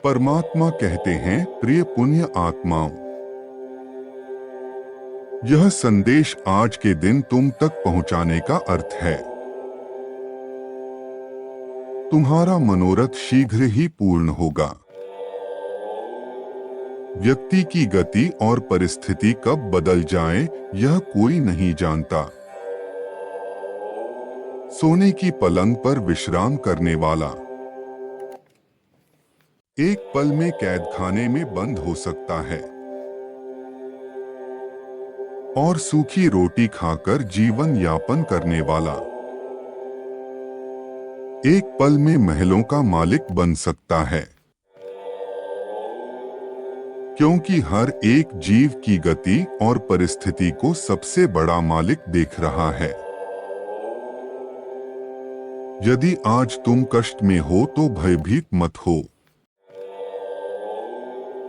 परमात्मा कहते हैं, प्रिय पुण्य आत्माओं, यह संदेश आज के दिन तुम तक पहुंचाने का अर्थ है। तुम्हारा मनोरथ शीघ्र ही पूर्ण होगा। व्यक्ति की गति और परिस्थिति कब बदल जाए, यह कोई नहीं जानता। सोने की पलंग पर विश्राम करने वाला एक पल में कैद खाने में बंद हो सकता है, और सूखी रोटी खाकर जीवन यापन करने वाला एक पल में महलों का मालिक बन सकता है। क्योंकि हर एक जीव की गति और परिस्थिति को सबसे बड़ा मालिक देख रहा है। यदि आज तुम कष्ट में हो तो भयभीत मत हो।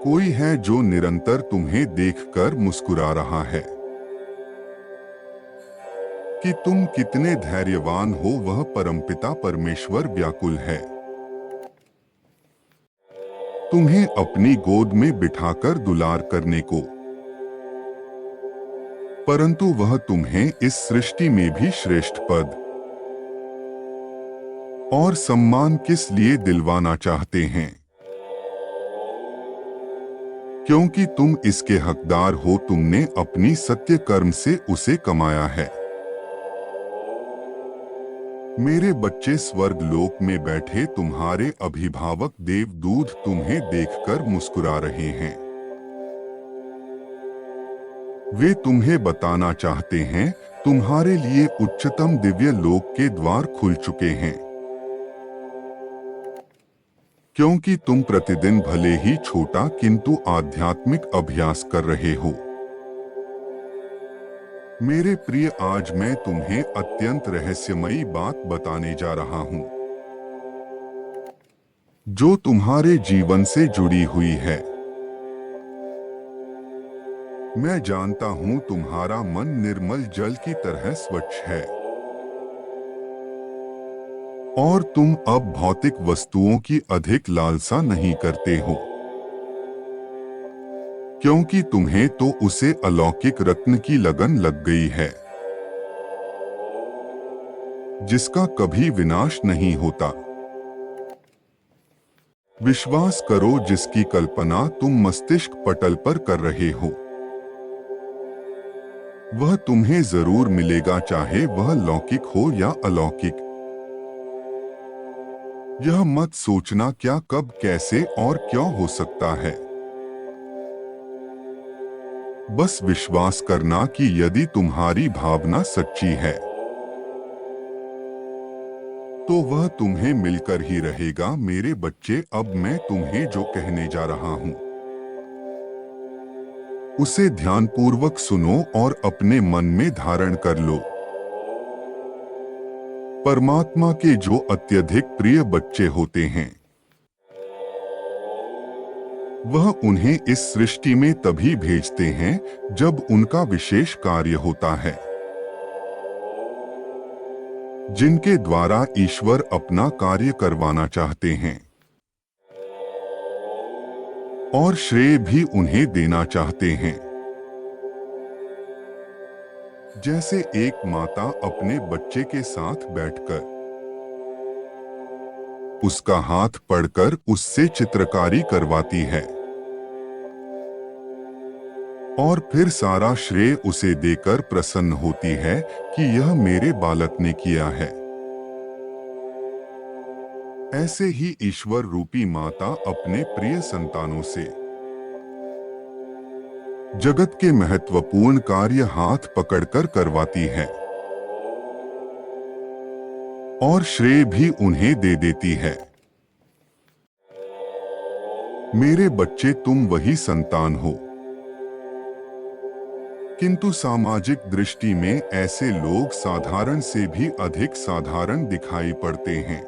कोई है जो निरंतर तुम्हें देखकर मुस्कुरा रहा है। कि तुम कितने धैर्यवान हो, वह परमपिता परमेश्वर व्याकुल है तुम्हें अपनी गोद में बिठाकर दुलार करने को। परंतु वह तुम्हें इस सृष्टि में भी श्रेष्ठ पद और सम्मान किस लिए दिलवाना चाहते हैं? क्योंकि तुम इसके हकदार हो। तुमने अपनी सत्य कर्म से उसे कमाया है। मेरे बच्चे, स्वर्ग लोक में बैठे तुम्हारे अभिभावक देवदूत तुम्हें देखकर मुस्कुरा रहे हैं। वे तुम्हें बताना चाहते हैं, तुम्हारे लिए उच्चतम दिव्य लोक के द्वार खुल चुके हैं। क्योंकि तुम प्रतिदिन भले ही छोटा किंतु आध्यात्मिक अभ्यास कर रहे हो। मेरे प्रिय, आज मैं तुम्हें अत्यंत रहस्यमयी बात बताने जा रहा हूं, जो तुम्हारे जीवन से जुड़ी हुई है। मैं जानता हूं तुम्हारा मन निर्मल जल की तरह स्वच्छ है, और तुम अब भौतिक वस्तुओं की अधिक लालसा नहीं करते हो। क्योंकि तुम्हें तो उसे अलौकिक रत्न की लगन लग गई है, जिसका कभी विनाश नहीं होता। विश्वास करो, जिसकी कल्पना तुम मस्तिष्क पटल पर कर रहे हो, वह तुम्हें जरूर मिलेगा, चाहे वह लौकिक हो या अलौकिक। यह मत सोचना क्या, कब, कैसे और क्यों हो सकता है। बस विश्वास करना कि यदि तुम्हारी भावना सच्ची है तो वह तुम्हें मिलकर ही रहेगा। मेरे बच्चे, अब मैं तुम्हें जो कहने जा रहा हूं उसे ध्यानपूर्वक सुनो और अपने मन में धारण कर लो। परमात्मा के जो अत्यधिक प्रिय बच्चे होते हैं, वह उन्हें इस सृष्टि में तभी भेजते हैं जब उनका विशेष कार्य होता है, जिनके द्वारा ईश्वर अपना कार्य करवाना चाहते हैं और श्रेय भी उन्हें देना चाहते हैं। जैसे एक माता अपने बच्चे के साथ बैठकर उसका हाथ पकड़कर उससे चित्रकारी करवाती है और फिर सारा श्रेय उसे देकर प्रसन्न होती है कि यह मेरे बालक ने किया है। ऐसे ही ईश्वर रूपी माता अपने प्रिय संतानों से जगत के महत्वपूर्ण कार्य हाथ पकड़कर करवाती है और श्रेय भी उन्हें दे देती है। मेरे बच्चे, तुम वही संतान हो, किंतु सामाजिक दृष्टि में ऐसे लोग साधारण से भी अधिक साधारण दिखाई पड़ते हैं,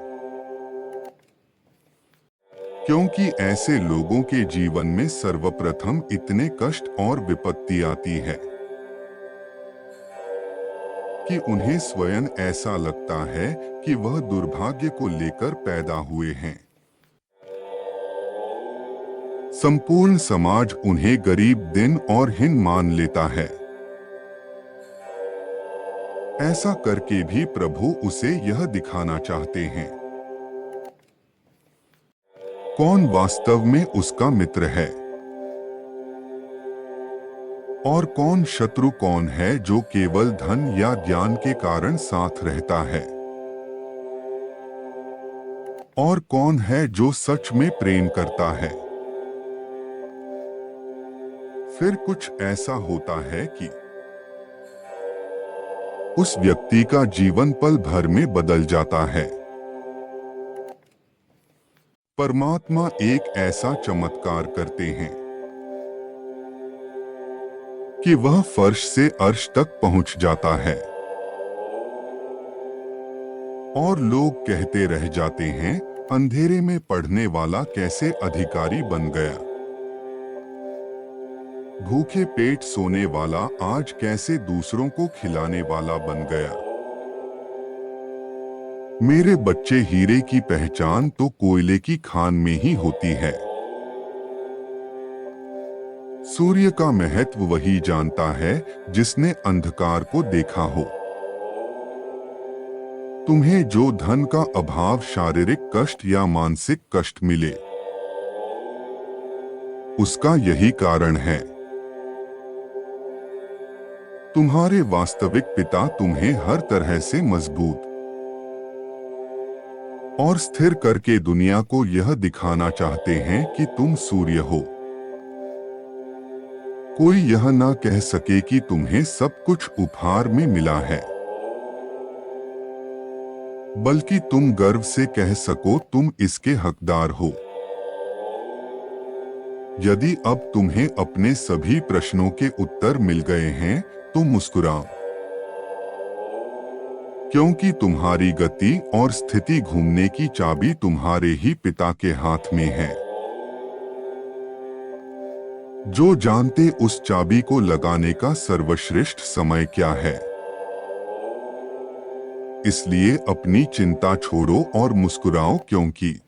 क्योंकि ऐसे लोगों के जीवन में सर्वप्रथम इतने कष्ट और विपत्ति आती है कि उन्हें स्वयं ऐसा लगता है कि वह दुर्भाग्य को लेकर पैदा हुए हैं। संपूर्ण समाज उन्हें गरीब, दिन और हीन मान लेता है। ऐसा करके भी प्रभु उसे यह दिखाना चाहते हैं कौन वास्तव में उसका मित्र है और कौन शत्रु, कौन है जो केवल धन या ज्ञान के कारण साथ रहता है और कौन है जो सच में प्रेम करता है। फिर कुछ ऐसा होता है कि उस व्यक्ति का जीवन पल भर में बदल जाता है। परमात्मा एक ऐसा चमत्कार करते हैं कि वह फर्श से अर्श तक पहुंच जाता है और लोग कहते रह जाते हैं, अंधेरे में पढ़ने वाला कैसे अधिकारी बन गया, भूखे पेट सोने वाला आज कैसे दूसरों को खिलाने वाला बन गया। मेरे बच्चे, हीरे की पहचान तो कोयले की खान में ही होती है। सूर्य का महत्व वही जानता है जिसने अंधकार को देखा हो। तुम्हें जो धन का अभाव, शारीरिक कष्ट या मानसिक कष्ट मिले, उसका यही कारण है। तुम्हारे वास्तविक पिता तुम्हें हर तरह से मजबूत और स्थिर करके दुनिया को यह दिखाना चाहते हैं कि तुम सूर्य हो। कोई यह ना कह सके कि तुम्हें सब कुछ उपहार में मिला है, बल्कि तुम गर्व से कह सको तुम इसके हकदार हो। यदि अब तुम्हें अपने सभी प्रश्नों के उत्तर मिल गए हैं तो मुस्कुराओ, क्योंकि तुम्हारी गति और स्थिति घूमने की चाबी तुम्हारे ही पिता के हाथ में है, जो जानते उस चाबी को लगाने का सर्वश्रेष्ठ समय क्या है। इसलिए अपनी चिंता छोड़ो और मुस्कुराओ, क्योंकि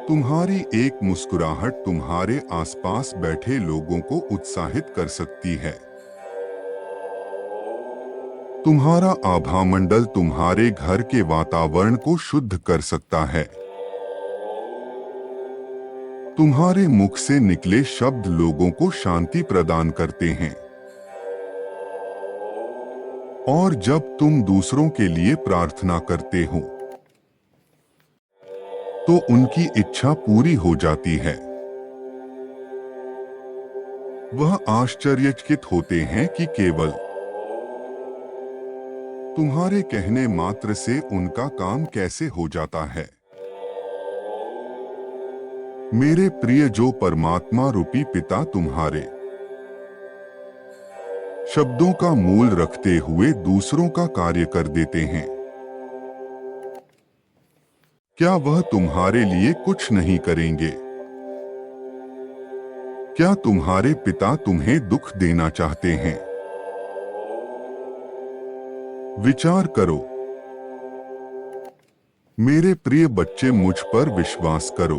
तुम्हारी एक मुस्कुराहट तुम्हारे आसपास बैठे लोगों को उत्साहित कर सकती है। तुम्हारा आभामंडल तुम्हारे घर के वातावरण को शुद्ध कर सकता है। तुम्हारे मुख से निकले शब्द लोगों को शांति प्रदान करते हैं और जब तुम दूसरों के लिए प्रार्थना करते हो तो उनकी इच्छा पूरी हो जाती है। वह आश्चर्यचकित होते हैं कि केवल तुम्हारे कहने मात्र से उनका काम कैसे हो जाता है। मेरे प्रिय, जो परमात्मा रूपी पिता तुम्हारे शब्दों का मूल रखते हुए दूसरों का कार्य कर देते हैं, क्या वह तुम्हारे लिए कुछ नहीं करेंगे? क्या तुम्हारे पिता तुम्हें दुख देना चाहते हैं? विचार करो। मेरे प्रिय बच्चे, मुझ पर विश्वास करो।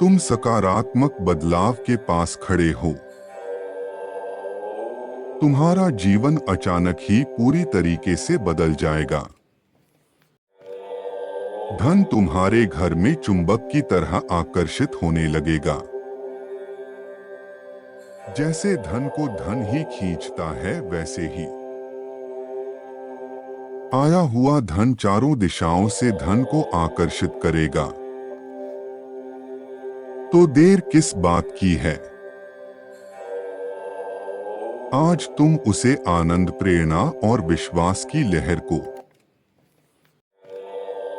तुम सकारात्मक बदलाव के पास खड़े हो। तुम्हारा जीवन अचानक ही पूरी तरीके से बदल जाएगा। धन तुम्हारे घर में चुंबक की तरह आकर्षित होने लगेगा। जैसे धन को धन ही खींचता है, वैसे ही आया हुआ धन चारों दिशाओं से धन को आकर्षित करेगा। तो देर किस बात की है? आज तुम उसे आनंद, प्रेरणा और विश्वास की लहर को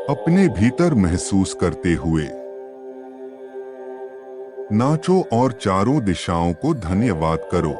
अपने भीतर महसूस करते हुए नाचो और चारों दिशाओं को धन्यवाद करो।